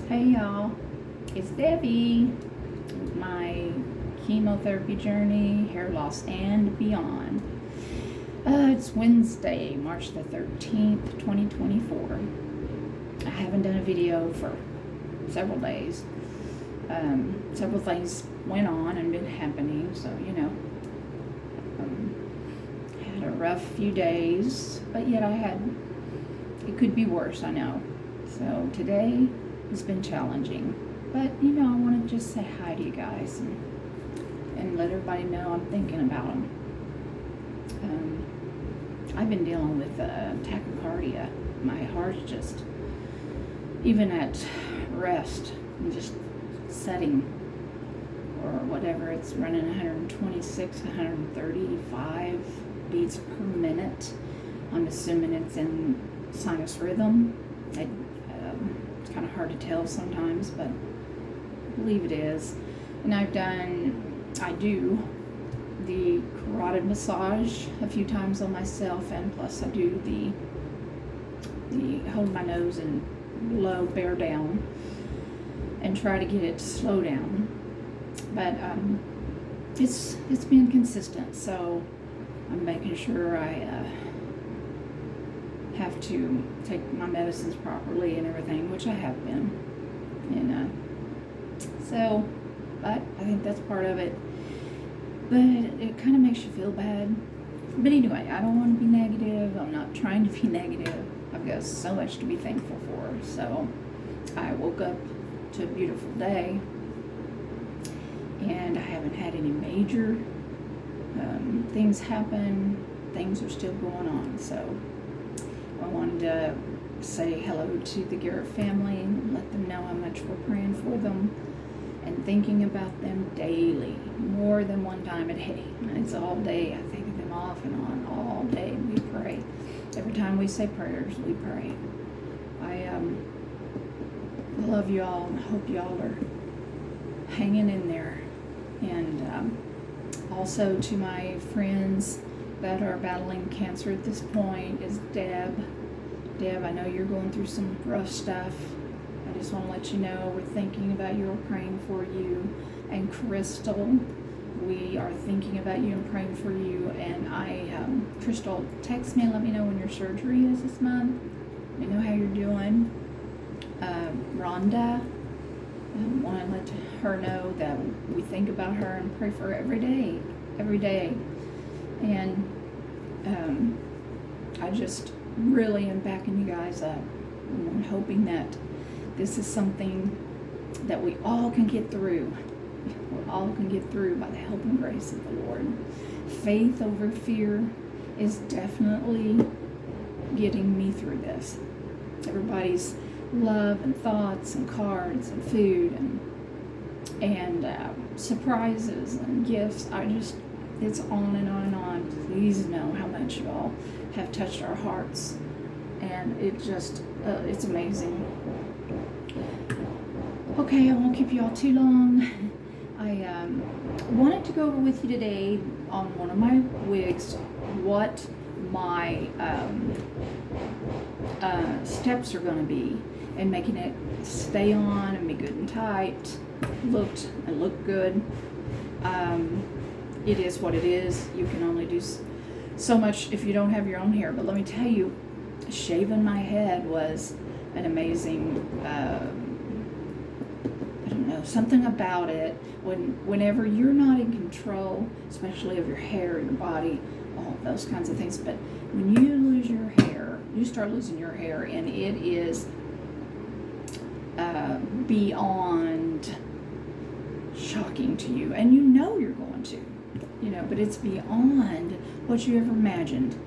Hey y'all, it's Debbie with my chemotherapy journey, hair loss, and beyond. It's Wednesday, March the 13th, 2024. I haven't done a video for several days. Several things went on and been happening, so had a rough few days, but yet it could be worse, I know. So today has been challenging, but I want to just say hi to you guys and let everybody know I'm thinking about them. I've been dealing with tachycardia. My heart's just, even at rest, and just setting or whatever, it's running 126, 135 beats per minute. I'm assuming it's in sinus rhythm. It's kind of hard to tell sometimes, but I believe it is. And I do the carotid massage a few times on myself, and plus I do the hold my nose and blow, bear down, and try to get it to slow down. But it's been consistent, so I'm making sure I have to take my medicines properly and everything, which I have been. But I think that's part of it. But it kind of makes you feel bad. But anyway, I don't want to be negative. I'm not trying to be negative. I've got so much to be thankful for. So I woke up to a beautiful day, and I haven't had any major things happen. Things are still going on. So I wanted to say hello to the Garrett family and let them know how much we're praying for them and thinking about them daily, more than one time a day. It's all day. I think of them off and on, all day. We pray. Every time we say prayers, we pray. I love you all, and I hope y'all are hanging in there. And also to my friends that are battling cancer at this point is Deb. Deb, I know you're going through some rough stuff. I just want to let you know we're thinking about you, we're praying for you. And Crystal, we are thinking about you and praying for you. And Crystal, text me and let me know when your surgery is this month. Let me know how you're doing. Rhonda, I want to let her know that we think about her and pray for her every day. And I just really am backing you guys up. I'm hoping that this is something that we all can get through. We all can get through by the help and grace of the Lord. Faith over fear is definitely getting me through this. Everybody's love and thoughts and cards and food and surprises and gifts. It's on and on and on. Please know how much you all have touched our hearts, and it's amazing. Okay, I won't keep you all too long. I wanted to go over with you today on one of my wigs what my steps are going to be, and making it stay on and be good and tight, look good. It is what it is. You can only do so much if you don't have your own hair. But let me tell you, shaving my head was an amazing, I don't know, something about it. Whenever you're not in control, especially of your hair, your body, all those kinds of things. But when you lose your hair, you start losing your hair, and it is beyond shocking to you. And you're going to. But it's beyond what you ever imagined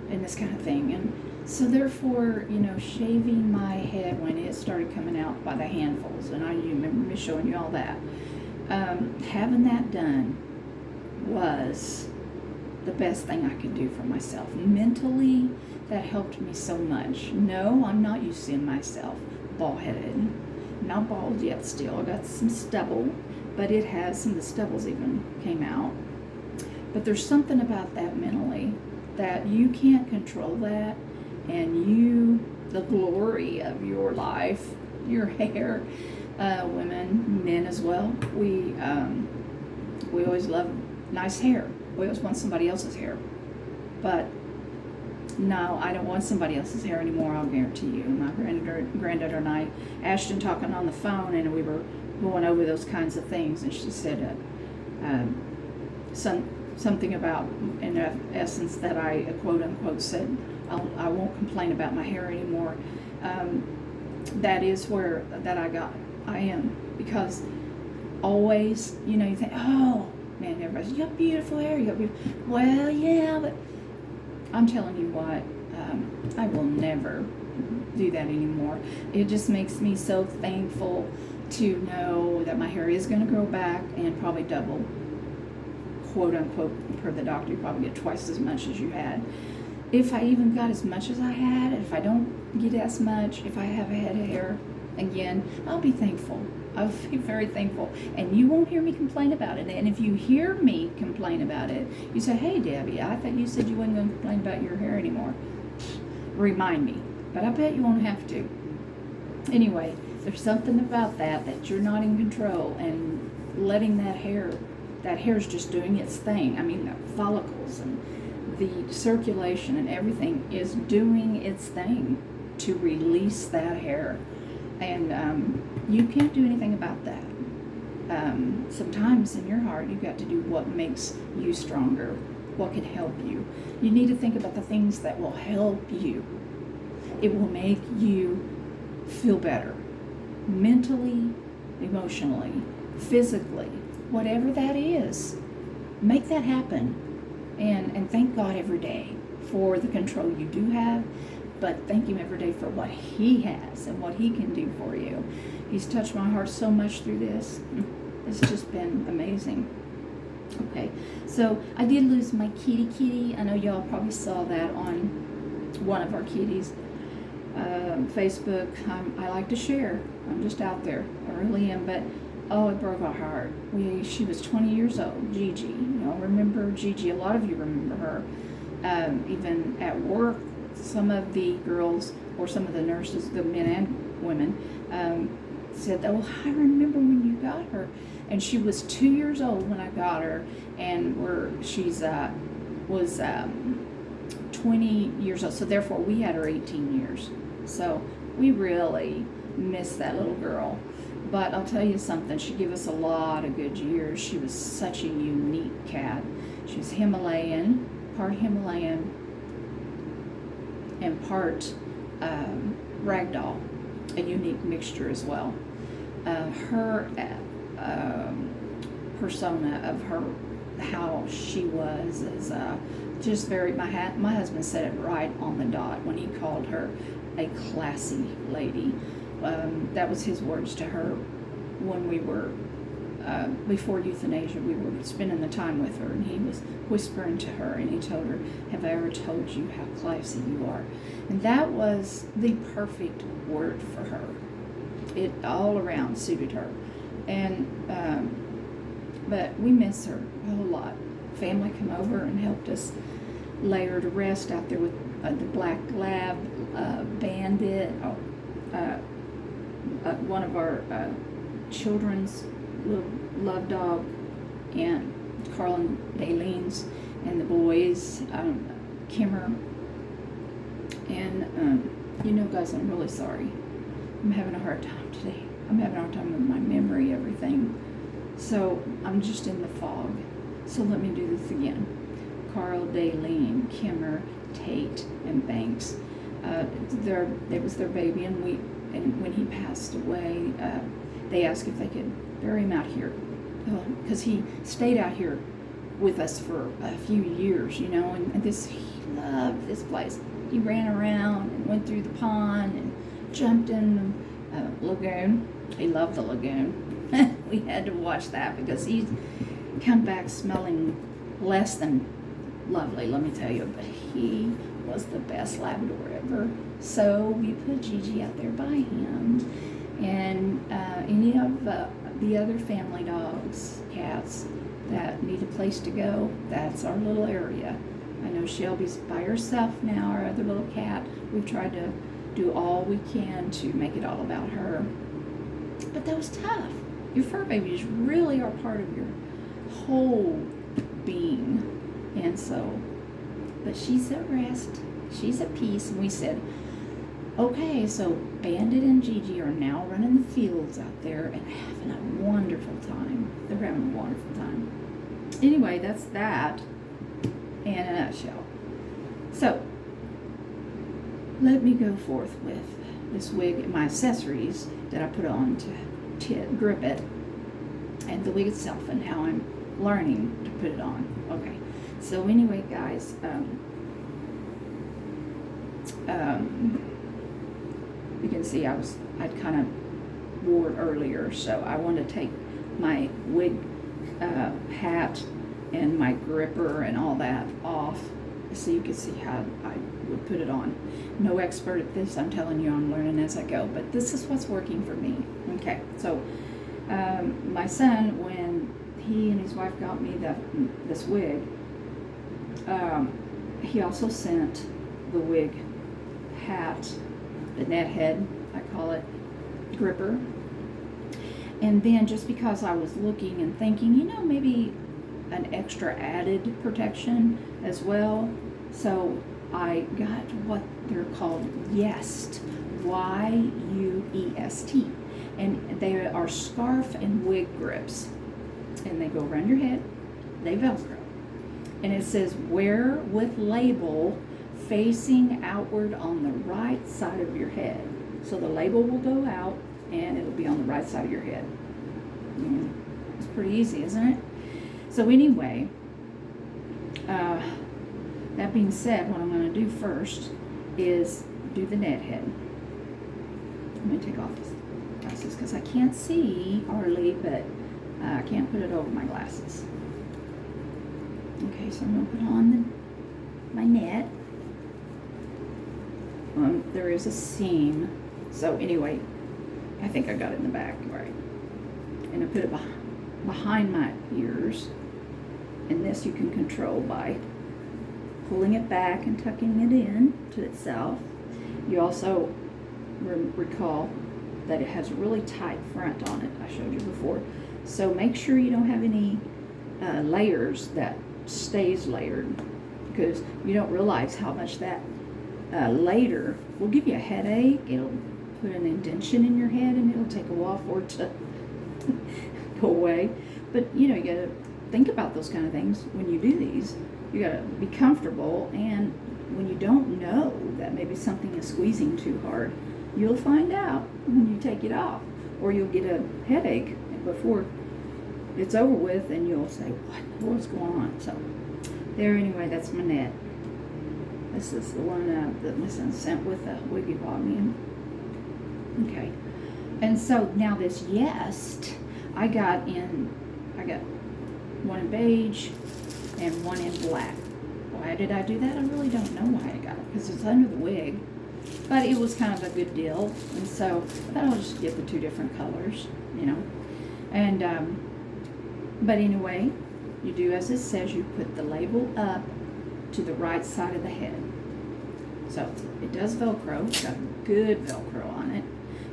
in this kind of thing. And so therefore, shaving my head when it started coming out by the handfuls, and I remember me showing you all that, having that done was the best thing I could do for myself. Mentally, that helped me so much. No, I'm not used to seeing myself bald-headed. Not bald yet still. I got some stubble, but some of the stubbles even came out. But there's something about that mentally that you can't control that, and the glory of your life your hair. Women, men as well. We always love nice hair. We always want somebody else's hair. But no, I don't want somebody else's hair anymore, I'll guarantee you. My granddaughter and I, Ashton talking on the phone, and we were going over those kinds of things, and she said something about, in essence, that I quote unquote said, I won't complain about my hair anymore. That is where I am, because always, you think, oh man, everybody's, you got beautiful hair, you got beautiful. Well, yeah, but I'm telling you what, I will never do that anymore. It just makes me so thankful to know that my hair is going to grow back and probably double, quote unquote, per the doctor. You probably get twice as much as you had. If I even got as much as I had, if I don't get as much, if I have a head of hair again, I'll be thankful. I'll be very thankful. And you won't hear me complain about it. And if you hear me complain about it, you say, hey, Debbie, I thought you said you weren't going to complain about your hair anymore. Remind me. But I bet you won't have to. Anyway, there's something about that you're not in control, and letting that hair's just doing its thing. I mean, the follicles and the circulation and everything is doing its thing to release that hair. And you can't do anything about that. Sometimes in your heart, you've got to do what makes you stronger, what can help you. You need to think about the things that will help you. It will make you feel better, mentally, emotionally, physically, whatever that is. Make that happen. And thank God every day for the control you do have, but thank Him every day for what He has and what He can do for you. He's touched my heart so much through this. It's just been amazing. Okay, so I did lose my kitty. I know y'all probably saw that on one of our kitties. Facebook. I like to share. I'm just out there. I really am. But oh, it broke our heart. She was 20 years old, Gigi. Remember Gigi? A lot of you remember her. Even at work, some of the girls or some of the nurses, the men and women, said, "Oh, I remember when you got her." And she was 2 years old when I got her, and she's was 20 years old. So therefore, we had her 18 years. So we really miss that little girl. But I'll tell you something, she gave us a lot of good years. She was such a unique cat. She was Himalayan, part Himalayan, and part ragdoll, a unique mixture as well. Her persona of her, how she was, is just very, my husband said it right on the dot when he called her a classy lady. That was his words to her when we were, before euthanasia, we were spending the time with her, and he was whispering to her, and he told her, "Have I ever told you how classy you are?" And that was the perfect word for her. It all around suited her. And but we miss her a whole lot. Family come over and helped us lay her to rest out there with the black lab, Bandit, one of our children's little love dog, and Carl and Daylene's, and the boys, Kimmer. And guys, I'm really sorry. I'm having a hard time today. I'm having a hard time with my memory, everything. So I'm just in the fog. So let me do this again. Carl, Daylene, Kimmer, Tate, and Banks. It was their baby, and when he passed away, they asked if they could bury him out here, because he stayed out here with us for a few years, and he loved this place. He ran around and went through the pond and jumped in the lagoon. He loved the lagoon. We had to watch that because he'd come back smelling less than lovely, let me tell you, but he was the best Labrador ever. So we put Gigi out there by him, and any of the other family dogs, cats, that need a place to go, that's our little area. I know Shelby's by herself now, our other little cat. We've tried to do all we can to make it all about her. But that was tough. Your fur babies really are part of your whole being. And so, but she's at rest. She's at peace. And we said, okay, so Bandit and Gigi are now running the fields out there and having a wonderful time. They're having a wonderful time. Anyway, that's that in a nutshell. So, let me go forth with this wig and my accessories that I put on to grip it, and the wig itself, and how I'm learning to put it on. Okay, so anyway, guys, you can see I'd kind of wore it earlier, so I want to take my wig hat and my gripper and all that off so you can see how I would put it on. No expert at this, I'm telling you, I'm learning as I go, but this is what's working for me. Okay, so my son, when he and his wife got me this wig, he also sent the wig hat, the net head, I call it, gripper. And then just because I was looking and thinking, maybe an extra added protection as well, so I got what they're called Yest, Y-U-E-S-T, and they are scarf and wig grips, and they go around your head, they Velcro, and it says wear with label facing outward on the right side of your head. So the label will go out and it'll be on the right side of your head. It's pretty easy, isn't it? So anyway, that being said, what I'm going to do first is do the net head. Let me take off these glasses because I can't see hardly, but I can't put it over my glasses. Okay, so I'm going to put on my net. There is a seam, so anyway, I think I got it in the back, right? And I put it behind my ears, and this you can control by pulling it back and tucking it in to itself. You also recall that it has a really tight front on it, I showed you before, so make sure you don't have any layers that stays layered, because you don't realize how much that later will give you a headache. It'll put an indentation in your head, and it'll take a while for it to go away. But you gotta think about those kind of things when you do these. You gotta be comfortable, and when you don't know that maybe something is squeezing too hard, you'll find out when you take it off, or you'll get a headache before it's over with, and you'll say, what's going on? So there, anyway, that's my net. This is the one that my son sent with the wig he bought me. Okay, and so now this Yest, I got one in beige and one in black. Why did I do that? I really don't know why I got it, because it's under the wig, but it was kind of a good deal, and so I thought I'll just get the two different colors, and but anyway, you do as it says. You put the label up to the right side of the head. So it does Velcro. It's got good Velcro on it.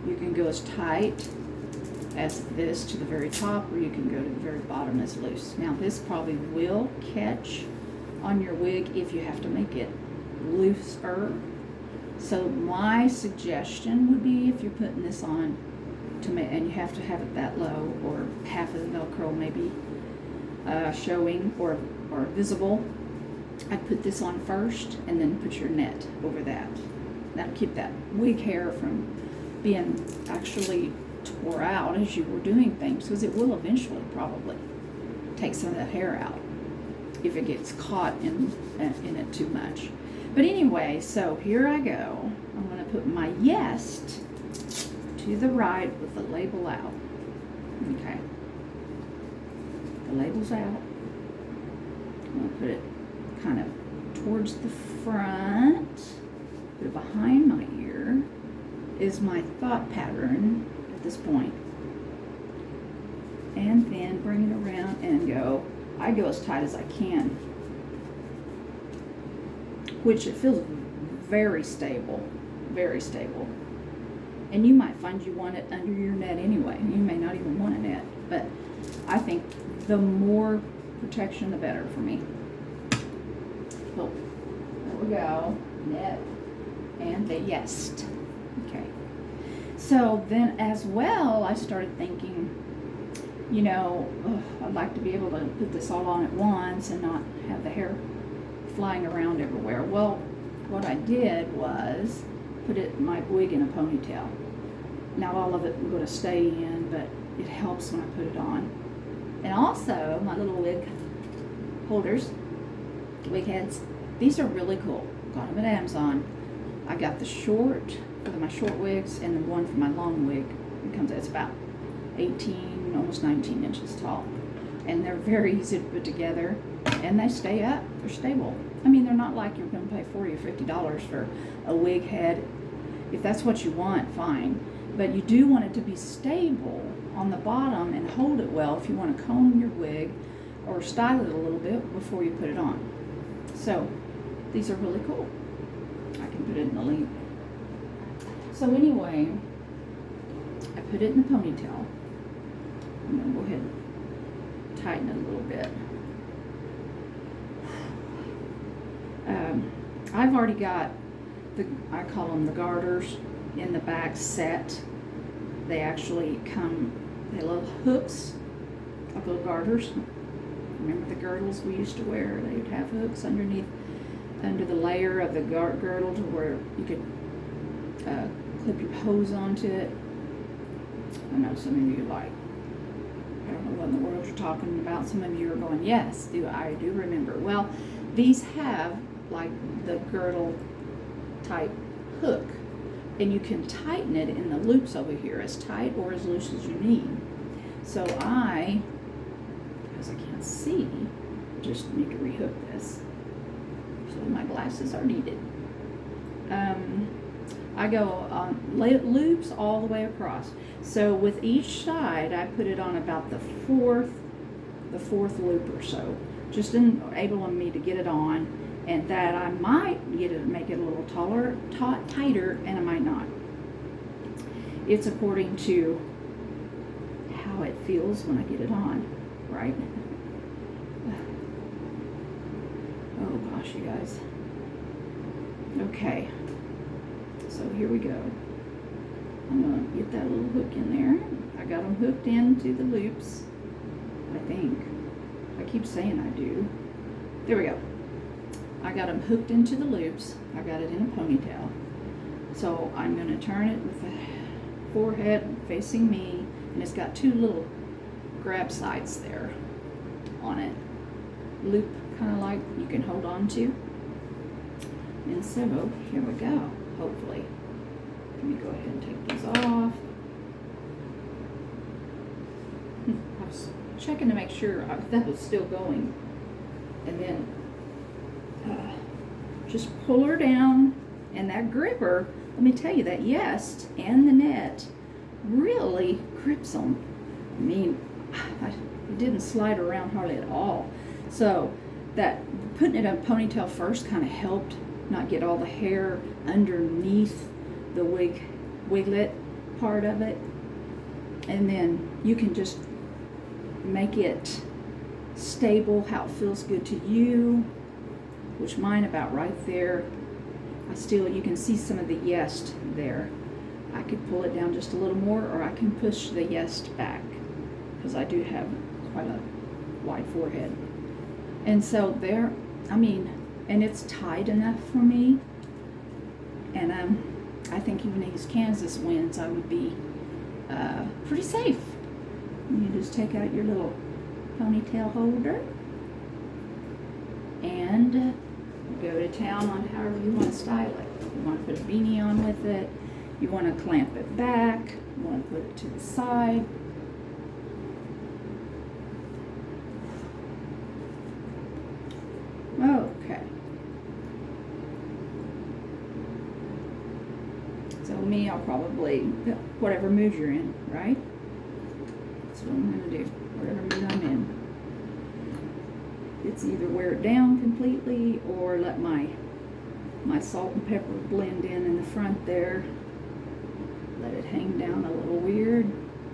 You can go as tight as this to the very top, or you can go to the very bottom as loose. Now this probably will catch on your wig if you have to make it looser. So my suggestion would be, if you're putting this on and you have to have it that low, or half of the Velcro maybe showing or visible, I'd put this on first and then put your net over that. That'll keep that wig hair from being actually tore out as you were doing things, because it will eventually probably take some of that hair out if it gets caught in it too much. But anyway, so here I go. I'm going to put my Yest to the right with the label out. Okay. The label's out. I'm going to put it kind of towards the front, put it behind my ear, is my thought pattern at this point. And then bring it around and go. I go as tight as I can, which it feels very stable, very stable. And you might find you want it under your net anyway. You may not even want a net, but I think the more protection, the better for me. Oh, there we go. Net and the Yest. Okay. So then as well, I started thinking, you know, I'd like to be able to put this all on at once and not have the hair flying around everywhere. Well, what I did was put my wig in a ponytail. Not all of it will go to stay in, but it helps when I put it on. And also, my little wig holders, wig heads, these are really cool. Got them at Amazon. I got the short for my short wigs and the one for my long wig. It's about 18, almost 19 inches tall. And they're very easy to put together, and they stay up. They're stable. I mean, they're not like you're going to pay $40 or $50 for a wig head. If that's what you want, fine. But you do want it to be stable on the bottom and hold it well if you want to comb your wig or style it a little bit before you put it on. So these are really cool. I can put it in the link. So anyway, I put it in the ponytail. I'm going to go ahead and tighten it a little bit. I've already got I call them the garters in the back set. They actually come, they have little hooks, like little garters. Remember the girdles we used to wear? They would have hooks underneath, under the layer of the girdle to where you could clip your hose onto it. I know some of you like, I don't know what in the world you're talking about. Some of you are going, yes, I do remember. Well, these have like the girdle type hook, and you can tighten it in the loops over here as tight or as loose as you need. So because I can't see, just need to rehook this. So my glasses are needed. I go on loops all the way across. So with each side, I put it on about the fourth loop or so, just enabling me to get it on, and that I might make it a little tighter, and I might not. It's according to how it feels when I get it on, right? Oh gosh, you guys. Okay, so here we go. I'm gonna get that little hook in there. I got them hooked into the loops, I think. I keep saying I do. There we go. I got them hooked into the loops. I got it in a ponytail. So I'm going to turn it with the forehead facing me, and it's got two little grab sides there on it. Loop kind of like you can hold on to. And so here we go, hopefully. Let me go ahead and take these off. I was checking to make sure that was still going. And then just pull her down, and that gripper, let me tell you, that Yest and the net really grips them. I mean, it didn't slide around hardly at all. So that putting it in a ponytail first kind of helped not get all the hair underneath the wiglet part of it. And then you can just make it stable, how it feels good to you, which mine about right there. You can see some of the Yest there. I could pull it down just a little more, or I can push the Yest back, because I do have quite a wide forehead. And so there, I mean, and it's tight enough for me. And I think even in these Kansas winds, I would be pretty safe. You just take out your little ponytail holder and go to town on however you want to style it. You want to put a beanie on with it. You want to clamp it back. You want to put it to the side. Okay. So me, I'll probably, whatever mood you're in, right? That's what I'm going to do, whatever mood I'm in. It's either wear it down completely or let my my salt and pepper blend in the front there. Let it hang down a little weird.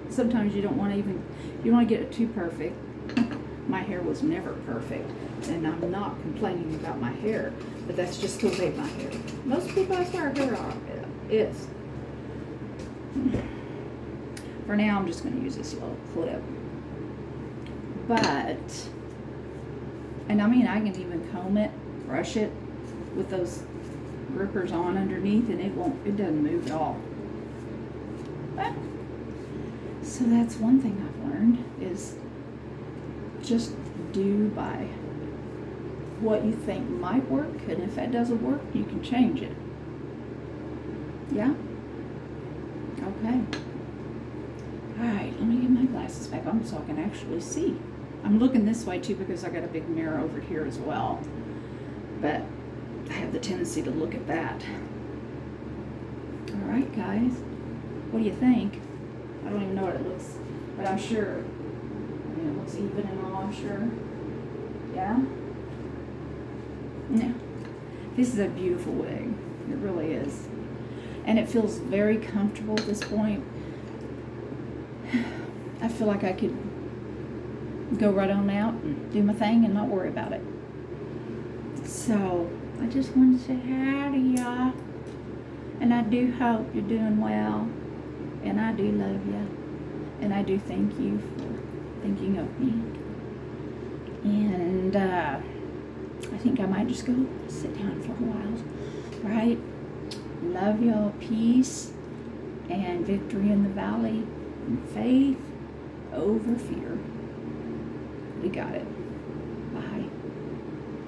Sometimes you don't want to get it too perfect. My hair was never perfect, and I'm not complaining about my hair, but that's just the way my hair. Most people, that's where our hair is. For now, I'm just going to use this little clip. But, and I mean, I can even comb it, brush it with those grippers on underneath, and it doesn't move at all. But, so that's one thing I've learned is just do by what you think might work, and if that doesn't work, you can change it. Yeah? Okay. Alright, let me get my glasses back on so I can actually see. I'm looking this way too because I got a big mirror over here as well. But I have the tendency to look at that. Alright, guys. What do you think? I don't even know what it looks, but I'm sure. I mean, it looks even and all, I'm sure. Yeah? Yeah. This is a beautiful wig. It really is. And it feels very comfortable at this point. I feel like I could go right on out and do my thing and not worry about it. So, I just wanted to say hi to y'all. And I do hope you're doing well. And I do love you. And I do thank you for thinking of me. And I think I might just go sit down for a while. Right? Love y'all. Peace and victory in the valley. And faith over fear. We got it.